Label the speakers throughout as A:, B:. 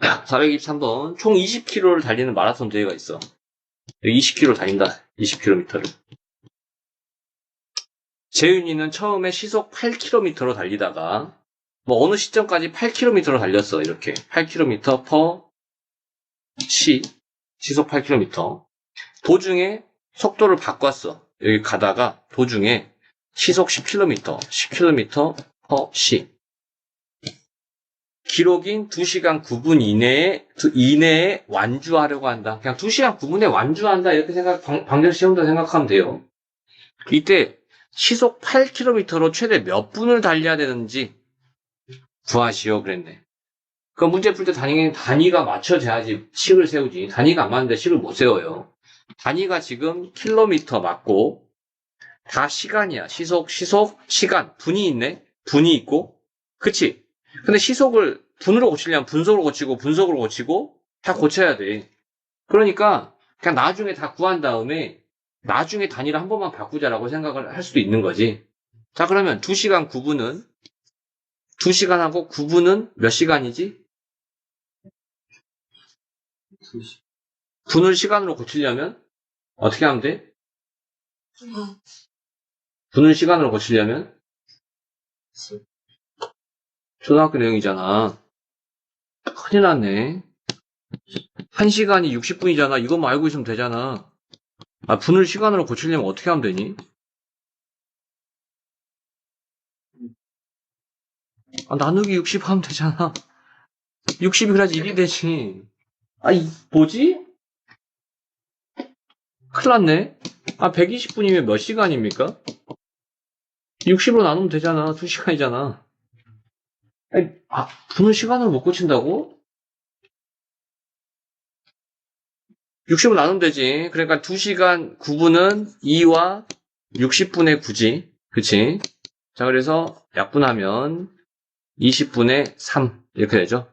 A: 423번. 총 20km를 달리는 마라톤 대회가 있어. 20km 달린다. 20km를. 재윤이는 처음에 시속 8km로 달리다가 뭐 어느 시점까지 8km로 달렸어. 이렇게 8km per 시속 8km. 도중에 속도를 바꿨어. 여기 가다가 도중에 시속 10km, 10km per 시. 기록인 2시간 9분 이내에 완주하려고 한다. 그냥 2시간 9분에 완주한다. 이렇게 방정 시험도 생각하면 돼요. 이때 시속 8km로 최대 몇 분을 달려야 되는지 구하시오. 그랬네. 그 문제 풀 때 단위가 맞춰져야지 식을 세우지. 단위가 안 맞는데 식을 못 세워요. 단위가 지금 킬로미터 맞고 다 시간이야. 시속, 시간. 분이 있네? 분이 있고. 그치? 근데 시속을 분으로 고치려면 분속으로 고치고 분속으로 고치고 다 고쳐야 돼. 그러니까 그냥 나중에 다 구한 다음에 나중에 단위를 한 번만 바꾸자라고 생각을 할 수도 있는 거지. 자, 그러면 2시간 9분은 2시간하고 9분은 몇 시간이지? 분을 시간으로 고치려면 어떻게 하면 돼? 분을 시간으로 고치려면 초등학교 내용이잖아. 큰일 났네. 1시간이 60분이잖아. 이것만 알고 있으면 되잖아. 아, 분을 시간으로 고치려면 어떻게 하면 되니? 아, 나누기 60 하면 되잖아. 60이 그래야지 1이 되지. 아, 뭐지? 큰일 났네. 아, 120분이면 몇 시간입니까? 60으로 나누면 되잖아. 2시간이잖아. 아니, 분을 시간으로 못 고친다고? 60으로 나누면 되지. 그러니까 2시간 9분은 2와 60분의 9지. 그치? 자, 그래서 약분하면 20분의 3. 이렇게 되죠.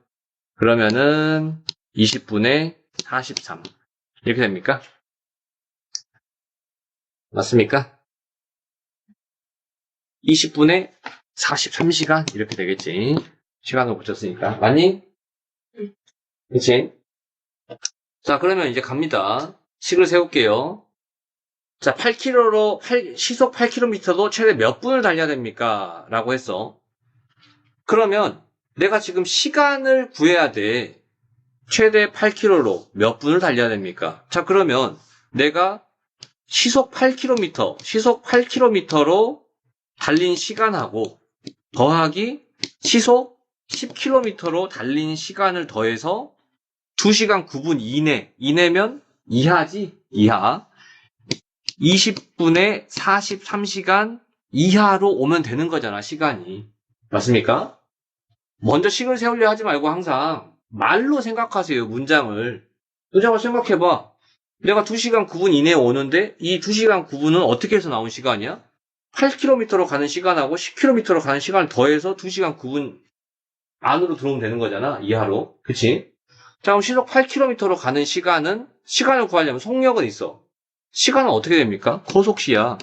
A: 그러면은 20분의 43. 이렇게 됩니까? 맞습니까? 20분의 43시간 이렇게 되겠지. 시간을 고쳤으니까. 맞니? 그치? 자, 그러면 이제 갑니다. 식을 세울게요. 자, 시속 8km도 최대 몇 분을 달려야 됩니까? 라고 했어. 그러면 내가 지금 시간을 구해야 돼. 최대 8km로 몇 분을 달려야 됩니까? 자, 그러면 내가 시속 8km로 달린 시간하고 더하기 시속 10km로 달린 시간을 더해서 2시간 9분 이내면 이하지? 이하. 20분에 43시간 이하로 오면 되는 거잖아, 시간이. 맞습니까? 먼저 식을 세우려 하지 말고 항상 말로 생각하세요, 문장을. 문장을 생각해봐. 내가 2시간 9분 이내에 오는데 이 2시간 9분은 어떻게 해서 나온 시간이야? 8km로 가는 시간하고 10km로 가는 시간을 더해서 2시간 9분 안으로 들어오면 되는 거잖아, 이하로. 그치? 자, 그럼 시속 8km로 가는 시간을 구하려면 속력은 있어. 시간은 어떻게 됩니까? 거속시야.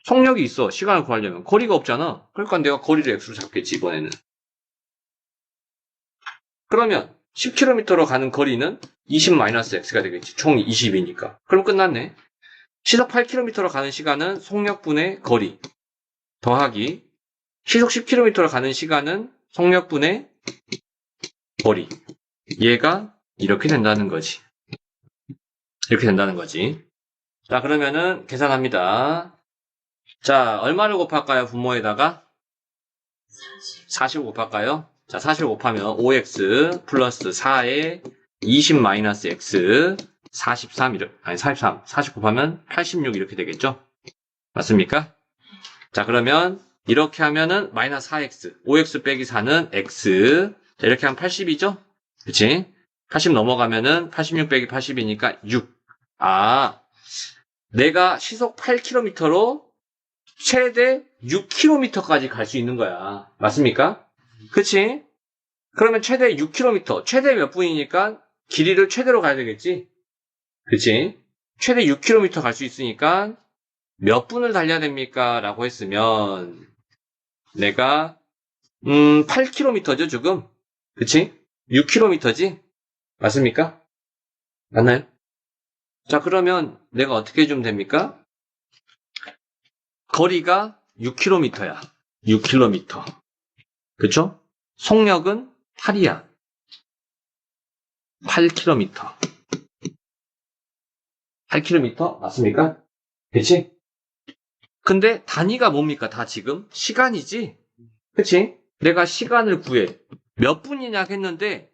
A: 속력이 있어. 시간을 구하려면. 거리가 없잖아. 그러니까 내가 거리를 x로 잡겠지, 이번에는. 그러면 10km로 가는 거리는 20-x가 되겠지. 총 20이니까. 그럼 끝났네. 시속 8km로 가는 시간은 속력분의 거리 더하기 시속 10km로 가는 시간은 속력분의 거리. 얘가 이렇게 된다는 거지. 이렇게 된다는 거지. 자, 그러면은 계산합니다. 자, 얼마를 곱할까요? 분모에다가 40을 곱할까요? 자, 40을 곱하면 5x 플러스 4에 20-x 43, 아니 43, 40 곱하면 86 이렇게 되겠죠? 맞습니까? 자, 그러면 이렇게 하면은 마이너스 4x, 5x 빼기 4는 x. 자, 이렇게 하면 80이죠? 그치? 80 넘어가면은 86 빼기 80이니까 6. 아, 내가 시속 8km로 최대 6km까지 갈 수 있는 거야. 맞습니까? 그치? 그러면 최대 6km, 최대 몇 분이니까 길이를 최대로 가야 되겠지? 그치? 최대 6km 갈 수 있으니까 몇 분을 달려야 됩니까? 라고 했으면 내가 8km죠 지금. 그치? 6km지? 맞습니까? 맞나요? 자, 그러면 내가 어떻게 해주면 됩니까? 거리가 6km야. 6km. 그쵸? 속력은 8이야. 8km. 8km? 맞습니까? 그치? 근데 단위가 뭡니까? 다 지금? 시간이지? 그치? 내가 시간을 구해. 몇 분이냐 했는데,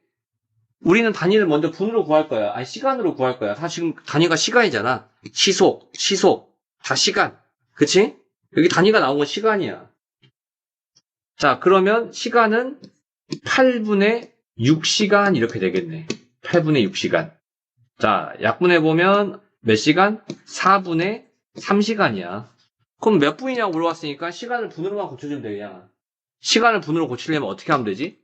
A: 우리는 단위를 먼저 분으로 구할 거야. 아니, 시간으로 구할 거야. 다 지금 단위가 시간이잖아. 시속, 다 시간. 그치? 여기 단위가 나온 건 시간이야. 자, 그러면 시간은 8분의 6시간 이렇게 되겠네. 8분의 6시간. 자, 약분해보면 몇 시간? 4분의 3시간이야. 그럼 몇 분이냐고 물어봤으니까 시간을 분으로만 고쳐주면 돼, 그냥. 시간을 분으로 고치려면 어떻게 하면 되지?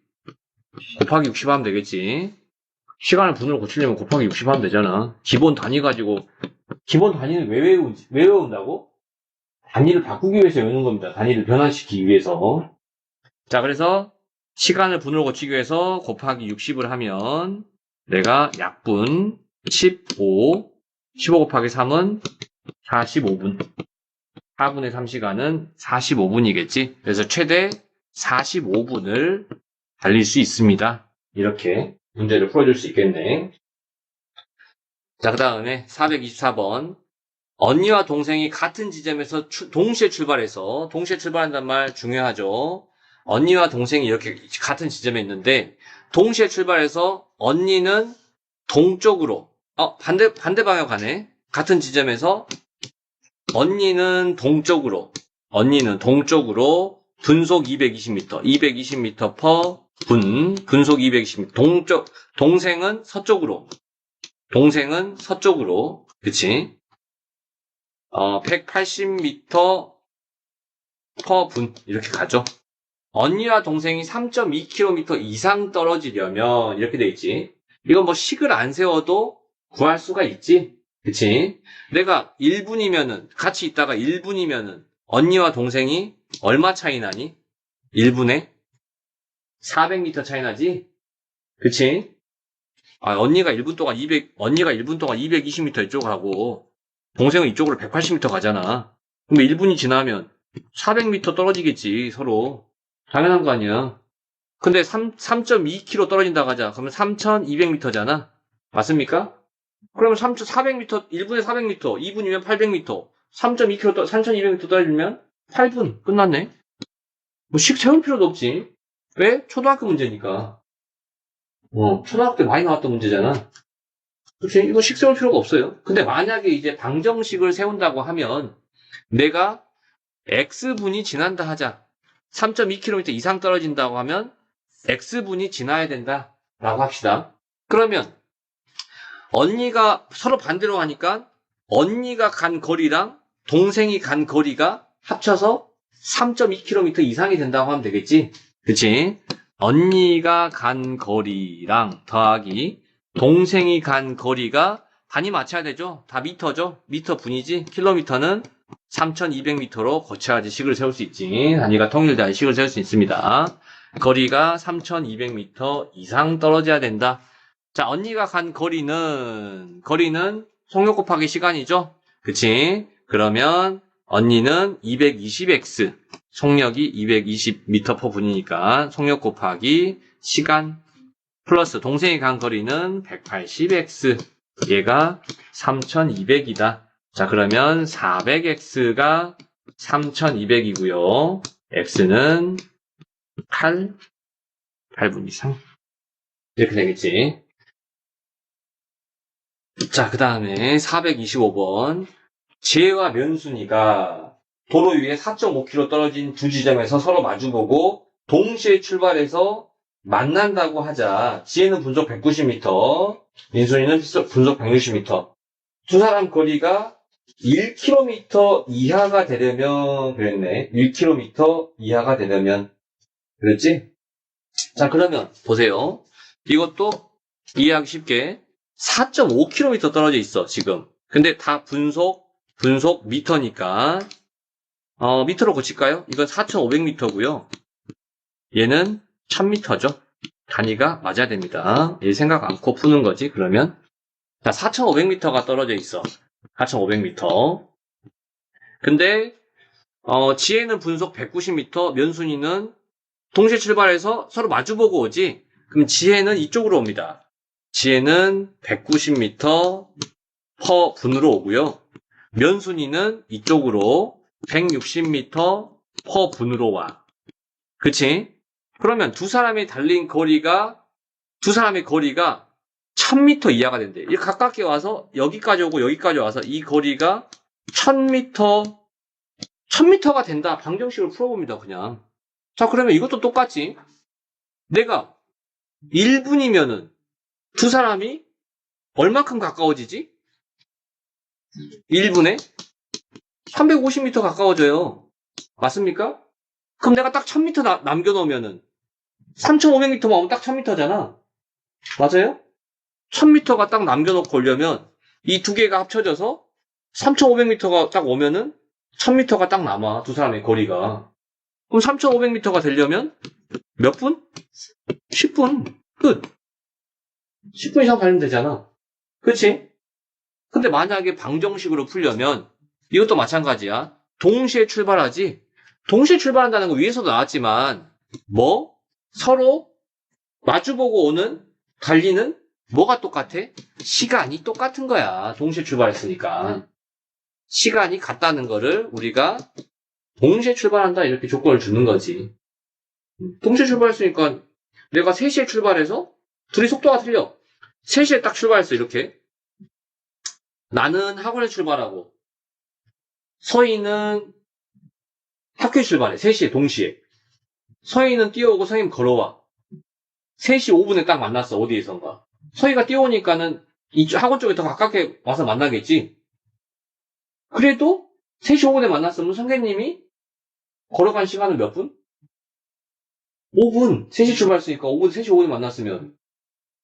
A: 곱하기 60 하면 되겠지. 시간을 분으로 고치려면 곱하기 60 하면 되잖아. 기본 단위 가지고, 기본 단위는 왜 외운다고? 단위를 바꾸기 위해서 외우는 겁니다. 단위를 변환시키기 위해서. 자, 그래서 시간을 분으로 고치기 위해서 곱하기 60을 하면 내가 약분 15 곱하기 3은 45분. 4분의 3시간은 45분이겠지. 그래서 최대 45분을 달릴 수 있습니다. 이렇게 문제를 풀어줄 수 있겠네. 자, 그 다음에 424번. 언니와 동생이 같은 지점에서 동시에 출발한다는 말 중요하죠. 언니와 동생이 이렇게 같은 지점에 있는데, 동시에 출발해서 언니는 동쪽으로, 반대 방향 가네. 같은 지점에서 언니는 동쪽으로 분속 220m, 220m per 분속 220m. 동생은 서쪽으로, 그치? 180m per 분, 이렇게 가죠. 언니와 동생이 3.2km 이상 떨어지려면, 이렇게 돼 있지. 이건 뭐 식을 안 세워도 구할 수가 있지. 그치? 내가 1분이면은, 같이 있다가 1분이면은, 언니와 동생이 얼마 차이 나니? 1분에? 400m 차이 나지? 그치? 언니가 1분 동안 220m 이쪽으로 가고, 동생은 이쪽으로 180m 가잖아. 그럼 1분이 지나면 400m 떨어지겠지, 서로. 당연한 거 아니야. 근데 3.2km 떨어진다고 하자. 그러면 3,200m잖아. 맞습니까? 그러면 3,400m, 1분에 400m, 2분이면 800m, 3.2km, 3,200m 떨어지면 8분. 끝났네. 뭐 식 세울 필요도 없지. 왜? 초등학교 문제니까. 초등학교 때 많이 나왔던 문제잖아. 그치? 이거 식 세울 필요가 없어요. 근데 만약에 이제 방정식을 세운다고 하면 내가 X분이 지난다 하자. 3.2km 이상 떨어진다고 하면 X분이 지나야 된다라고 합시다. 그러면 언니가 서로 반대로 가니까 언니가 간 거리랑 동생이 간 거리가 합쳐서 3.2km 이상이 된다고 하면 되겠지? 그치? 언니가 간 거리랑 더하기 동생이 간 거리가 단위 맞춰야 되죠? 다 미터죠? 미터 분이지? 킬로미터는 3,200m로 고쳐야지 식을 세울 수 있지. 단위가 통일돼야 식을 세울 수 있습니다. 거리가 3,200m 이상 떨어져야 된다. 자, 언니가 간 거리는 속력 곱하기 시간이죠? 그치? 그러면 언니는 220x, 속력이 220m per 분이니까 속력 곱하기 시간 플러스 동생이 간 거리는 180x, 얘가 3200이다. 자, 그러면 400x가 3200이고요. x는 8분 이상. 이렇게 되겠지. 자, 그 다음에 425번. 지혜와 면순이가 도로 위에 4.5km 떨어진 두 지점에서 서로 마주보고 동시에 출발해서 만난다고 하자. 지혜는 분속 190m, 민순이는 분속 160m. 두 사람 거리가 1km 이하가 되려면 그랬네. 1km 이하가 되려면 그랬지? 자, 그러면 보세요. 이것도 이해하기 쉽게 4.5km 떨어져 있어, 지금. 근데 다 분속 미터니까 미터로 고칠까요? 이건 4,500m고요. 얘는 1000m죠. 단위가 맞아야 됩니다. 이 생각 않고 푸는 거지, 그러면. 자, 4,500m가 떨어져 있어. 4,500m. 근데, 지혜는 분속 190m, 면순이는 동시에 출발해서 서로 마주보고 오지? 그럼 지혜는 이쪽으로 옵니다. 지혜는 190m 퍼 분으로 오고요. 면순이는 이쪽으로 160m 퍼 분으로 와. 그치? 그러면 두 사람의 달린 거리가, 두 사람의 거리가 1000m 이하가 된대. 이렇게 가깝게 와서 여기까지 오고 여기까지 와서 이 거리가 1000m가 된다. 방정식으로 풀어봅니다, 그냥. 자, 그러면 이것도 똑같지. 내가 1분이면은 두 사람이 얼마큼 가까워지지? 1분에 350m 가까워져요. 맞습니까? 그럼 내가 딱 1000m 남겨놓으면은 3500m만 오면 딱 1000m잖아. 맞아요? 1000m가 딱 남겨놓고 오려면 이 두 개가 합쳐져서 3500m가 딱 오면은 1000m가 딱 남아. 두 사람의 거리가. 그럼 3500m가 되려면 몇 분? 10분. 끝. 10분 이상 달리면 되잖아. 그치? 근데 만약에 방정식으로 풀려면 이것도 마찬가지야. 동시에 출발하지? 동시에 출발한다는 거 위에서도 나왔지만 뭐? 서로 마주보고 오는 달리는 뭐가 똑같아? 시간이 똑같은 거야. 동시에 출발했으니까. 시간이 같다는 거를 우리가 동시에 출발한다 이렇게 조건을 주는 거지. 동시에 출발했으니까 내가 3시에 출발해서 둘이 속도가 틀려. 3시에 딱 출발했어 이렇게. 나는 학원에 출발하고 서희는 학교에 출발해. 3시에 동시에. 서희는 뛰어오고 서희는 걸어와. 3시 5분에 딱 만났어. 어디에선가. 서희가 뛰어오니까는 이 학원 쪽에 더 가깝게 와서 만나겠지. 그래도 3시 5분에 만났으면 선생님이 걸어간 시간은 몇 분? 5분. 3시 출발했으니까 5분, 3시 5분에 만났으면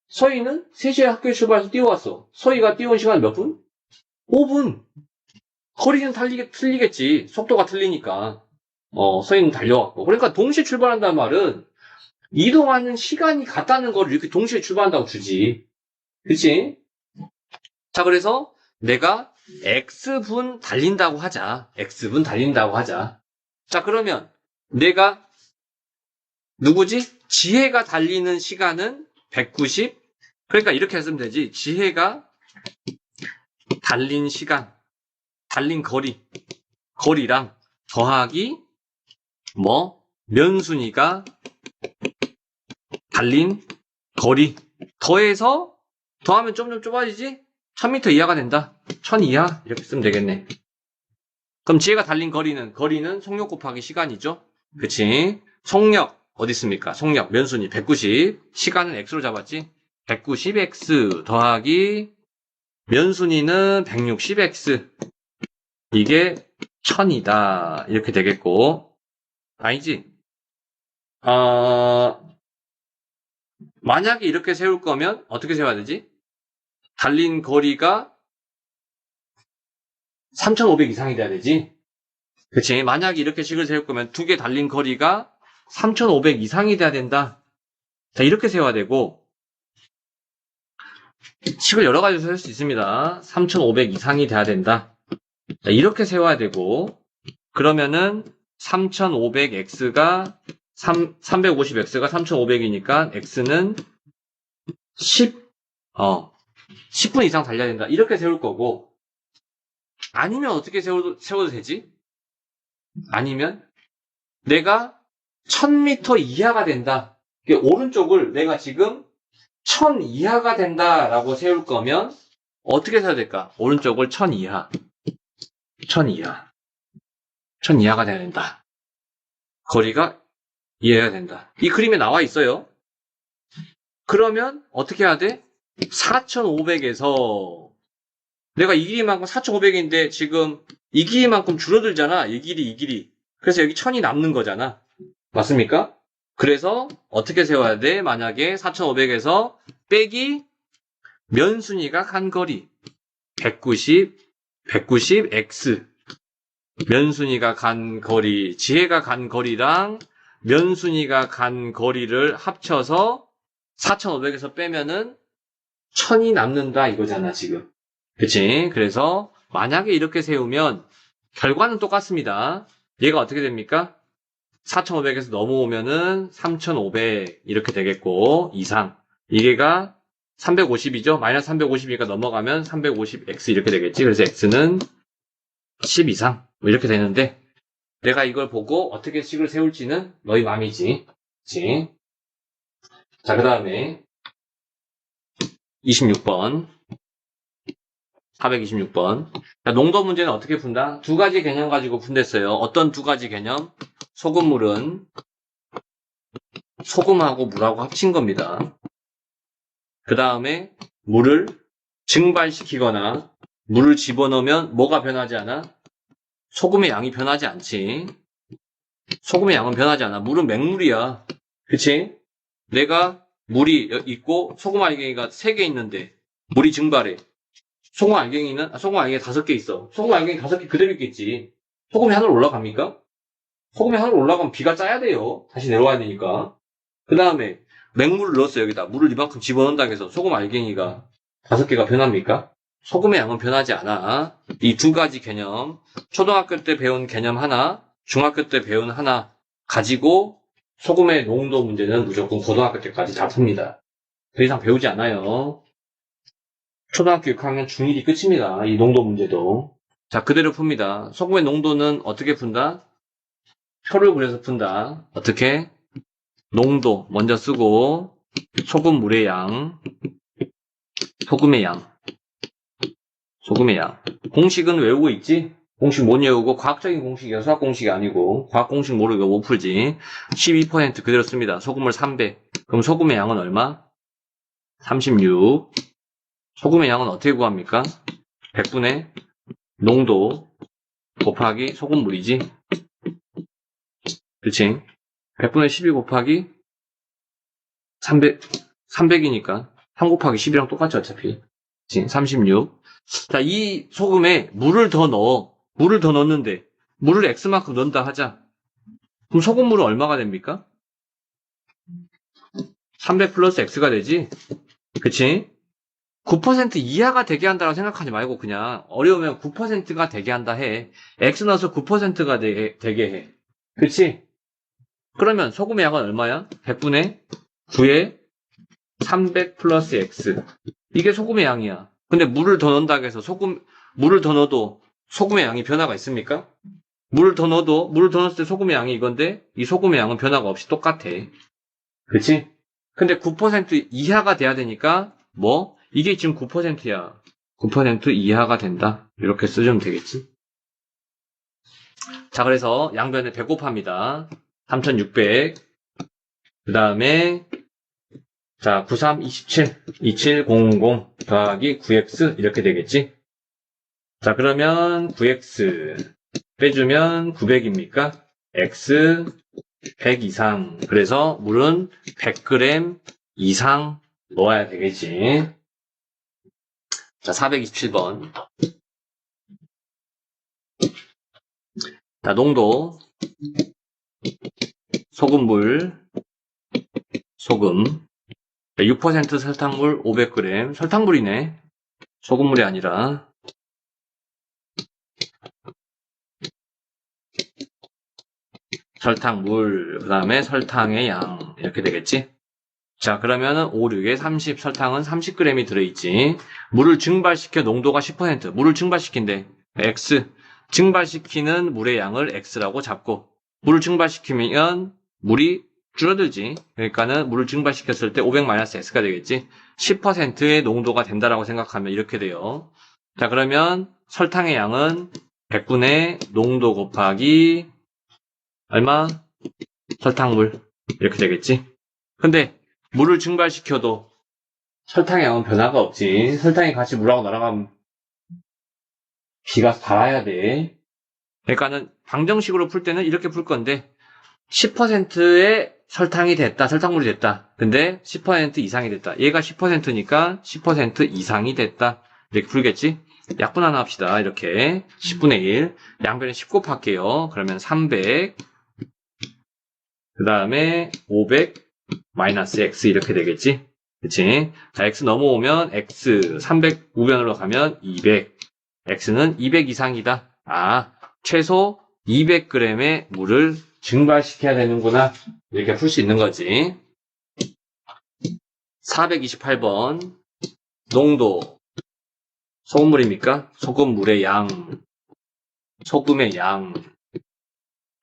A: 서희는 3시에 학교에 출발해서 뛰어왔어. 서희가 뛰어온 시간은 몇 분? 5분. 거리는 틀리겠지. 속도가 틀리니까. 서희는 달려왔고. 그러니까 동시에 출발한다는 말은 이동하는 시간이 같다는 걸 이렇게 동시에 출발한다고 주지. 그치? 자, 그래서 내가 X분 달린다고 하자. X분 달린다고 하자. 자, 그러면 내가 누구지? 지혜가 달리는 시간은 190. 그러니까 이렇게 했으면 되지. 지혜가 달린 시간, 달린 거리랑 더하기 면순이가 달린 거리 더해서 더하면 좀 좁아지지? 1000m 이하가 된다. 1000 이하 이렇게 쓰면 되겠네. 그럼 지혜가 달린 거리는 속력 곱하기 시간이죠. 그치? 속력 어디 있습니까? 속력 면순이 190 시간은 x로 잡았지? 190x 더하기 면순이는 160x 이게 1000이다 이렇게 되겠고 아니지? 만약에 이렇게 세울 거면 어떻게 세워야 되지? 달린 거리가 3500 이상이 돼야 되지? 그치? 만약에 이렇게 식을 세울 거면 두 개 달린 거리가 3500 이상이 돼야 된다. 자, 이렇게 세워야 되고, 식을 여러 가지로 세울 수 있습니다. 3500 이상이 돼야 된다. 자, 이렇게 세워야 되고, 그러면은 3500x가 350x가 3500이니까 x는 10분 이상 달려야 된다. 이렇게 세울 거고, 아니면 어떻게 세워도 되지? 아니면 내가 1000m 이하가 된다. 오른쪽을 내가 지금 1000 이하가 된다라고 세울 거면 어떻게 세워야 될까? 오른쪽을 1000 이하. 1000 이하. 1000 이하가 돼야 된다. 거리가 이해해야 된다. 이 그림에 나와 있어요. 그러면 어떻게 해야 돼? 4500에서 내가 이 길이만큼 4500인데 지금 이 길이만큼 줄어들잖아. 이 길이. 그래서 여기 1000이 남는 거잖아. 맞습니까? 그래서 어떻게 세워야 돼? 만약에 4500에서 빼기 면순이가 간 거리 190x 면순이가 간 거리 지혜가 간 거리랑 면순이가 간 거리를 합쳐서 4,500에서 빼면은 1000이 남는다 이거잖아, 지금. 그치? 그래서 만약에 이렇게 세우면 결과는 똑같습니다. 얘가 어떻게 됩니까? 4,500에서 넘어오면은 3,500 이렇게 되겠고 이상. 이게가 350이죠? 마이너스 350이니까 넘어가면 350x 이렇게 되겠지? 그래서 x는 10 이상 뭐 이렇게 되는데 내가 이걸 보고 어떻게 식을 세울지는 너희 맘이지. 그치? 자, 그 다음에 26번 426번. 농도 문제는 어떻게 푼다? 두 가지 개념 가지고 푼댔어요. 어떤 두 가지 개념? 소금물은 소금하고 물하고 합친 겁니다. 그 다음에 물을 증발시키거나 물을 집어넣으면 뭐가 변하지 않아? 소금의 양이 변하지 않지. 소금의 양은 변하지 않아. 물은 맹물이야. 그치? 내가 물이 있고 소금 알갱이가 3개 있는데 물이 증발해. 소금 알갱이가 5개 있어. 소금 알갱이 5개 그대로 있겠지. 소금이 하늘 올라갑니까? 소금이 하늘 올라가면 비가 짜야 돼요. 다시 내려와야 되니까. 그 다음에 맹물을 넣었어 여기다. 물을 이만큼 집어넣는다고 해서 소금 알갱이가 5개가 변합니까? 소금의 양은 변하지 않아. 이 두 가지 개념, 초등학교 때 배운 개념 하나, 중학교 때 배운 하나 가지고 소금의 농도 문제는 무조건 고등학교 때까지 다 풉니다. 더 이상 배우지 않아요. 초등학교 6학년 중1이 끝입니다. 이 농도 문제도. 자, 그대로 풉니다. 소금의 농도는 어떻게 푼다? 표를 그려서 푼다. 어떻게? 농도 먼저 쓰고 소금물의 양, 소금의 양. 공식은 외우고 있지? 공식 못 외우고 과학적인 공식이야. 수학 공식이 아니고 과학 공식 모르고 못 풀지. 12% 그대로 씁니다. 소금물 300. 그럼 소금의 양은 얼마? 36. 소금의 양은 어떻게 구합니까? 100분의 농도 곱하기 소금물이지. 그치? 100분의 12 곱하기 300이니까 3 곱하기 10이랑 똑같지 어차피. 그치? 36. 자, 이 소금에 물을 더 넣었는데 물을 X만큼 넣는다 하자. 그럼 소금물은 얼마가 됩니까? 300 플러스 X가 되지? 그치? 9% 이하가 되게 한다고 생각하지 말고 그냥 어려우면 9%가 되게 한다 해. X 넣어서 9%가 되게 해. 그치? 그러면 소금의 양은 얼마야? 100분의 9에 300 플러스 X. 이게 소금의 양이야. 근데 물을 더 넣는다고 해서 물을 더 넣어도 소금의 양이 변화가 있습니까? 물을 더 넣었을 때 소금의 양이 이건데 이 소금의 양은 변화가 없이 똑같아. 그치? 근데 9% 이하가 돼야 되니까 뭐? 이게 지금 9%야. 9% 이하가 된다. 이렇게 쓰면 되겠지? 자, 그래서 양변에 100 곱합니다. 3600. 그 다음에 자, 93, 27, 2700 더하기 9x 이렇게 되겠지? 자, 그러면 9x 빼주면 900입니까? x 100 이상. 그래서 물은 100g 이상 넣어야 되겠지. 자, 427번. 자, 농도. 소금물. 소금. 6% 설탕물 500g. 설탕물이네. 소금물이 아니라. 설탕물, 그 다음에 설탕의 양. 이렇게 되겠지? 자, 그러면은 5, 6에 30, 설탕은 30g이 들어있지. 물을 증발시켜 농도가 10%. 물을 증발시킨대. X. 증발시키는 물의 양을 X라고 잡고, 물을 증발시키면 물이 줄어들지. 그러니까는 물을 증발시켰을 때 500-X가 되겠지. 10%의 농도가 된다라고 생각하면 이렇게 돼요. 자, 그러면 설탕의 양은 100분의 농도 곱하기 얼마? 설탕물. 이렇게 되겠지. 근데 물을 증발시켜도 설탕의 양은 변화가 없지. 설탕이 같이 물하고 날아가면 비가 달아야 돼. 그러니까는 방정식으로 풀 때는 이렇게 풀 건데 10%의 설탕이 됐다. 설탕물이 됐다. 근데 10% 이상이 됐다. 얘가 10%니까 10% 이상이 됐다. 이렇게 풀겠지? 약분 하나 합시다. 이렇게 10분의 1. 양변에 10 곱할게요. 그러면 300. 그 다음에 500 마이너스 x 이렇게 되겠지? 그치? 자, x 넘어오면 x 300 우변으로 가면 200. x는 200 이상이다. 아, 최소 200g의 물을 증발시켜야 되는구나. 이렇게 풀 수 있는 거지. 428번. 농도. 소금물입니까? 소금물의 양. 소금의 양.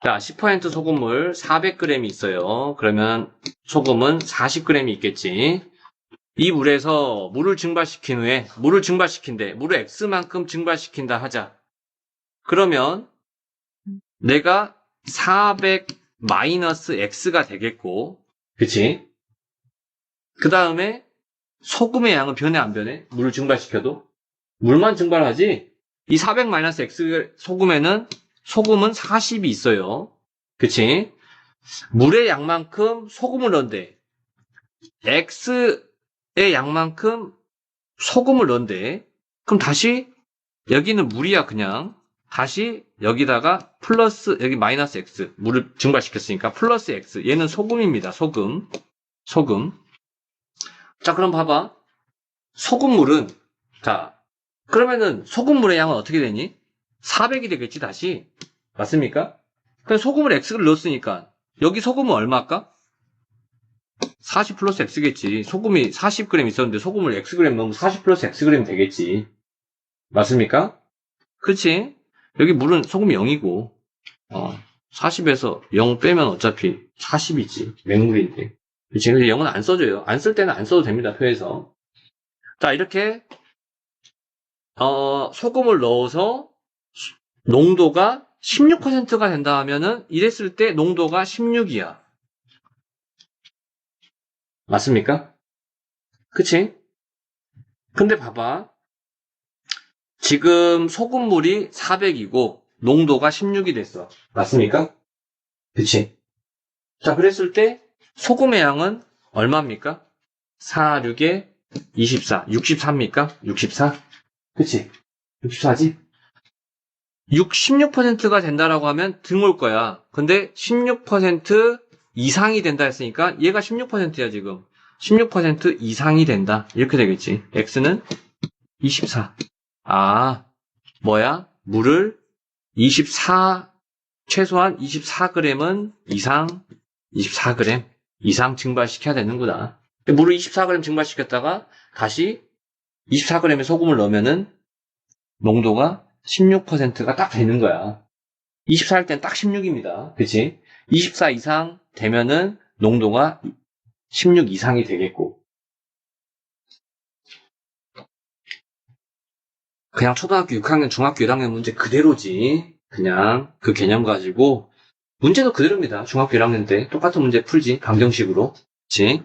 A: 자, 10% 소금물 400g이 있어요. 그러면 소금은 40g이 있겠지. 이 물에서 물을 증발시킨 후에 물을 증발시킨대. 물을 X만큼 증발시킨다 하자. 그러면 내가 400 마이너스 X가 되겠고, 그치? 그 다음에 소금의 양은 변해 안 변해? 물을 증발시켜도? 물만 증발하지? 이 400 마이너스 X 소금은 40이 있어요. 그치? 물의 양만큼 소금을 넣은대. X의 양만큼 소금을 넣은대. 그럼 다시 여기는 물이야 그냥. 다시 여기다가 플러스 여기 마이너스 X 물을 증발시켰으니까 플러스 X 얘는 소금입니다. 소금. 자 그럼 봐봐. 소금물은 자 그러면은 소금물의 양은 어떻게 되니? 400이 되겠지 다시. 맞습니까? 그럼 소금을 X를 넣었으니까 여기 소금은 얼마일까? 40 플러스 X겠지. 소금이 40g 있었는데 소금을 Xg 넣으면 40 플러스 Xg 되겠지. 맞습니까? 그치? 여기 물은 소금이 0이고 40에서 0 빼면 어차피 40이지. 맹물인데. 그치? 근데 0은 안 써줘요. 안 쓸 때는 안 써도 됩니다. 표에서. 자 이렇게 소금을 넣어서 농도가 16%가 된다 하면은 이랬을 때 농도가 16이야. 맞습니까? 그치? 근데 봐봐. 지금 소금물이 400이고 농도가 16이 됐어. 맞습니까? 그치? 자, 그랬을 때 소금의 양은 얼마입니까? 4, 6에 24. 64입니까? 64? 그치? 64지? 16%가 된다라고 하면 등올 거야. 근데 16% 이상이 된다 했으니까 얘가 16%야 지금. 16% 이상이 된다. 이렇게 되겠지. X는 24. 아, 뭐야? 물을 24, 최소한 24g은 이상, 24g 이상 증발시켜야 되는구나. 물을 24g 증발시켰다가 다시 24g의 소금을 넣으면은 농도가 16%가 딱 되는 거야. 24 할 땐 딱 16입니다. 그치? 24 이상 되면은 농도가 16 이상이 되겠고. 그냥 초등학교 6학년, 중학교 1학년 문제 그대로지. 그냥 그 개념 가지고 문제도 그대로입니다. 중학교 1학년 때 똑같은 문제 풀지. 방정식으로. 그치?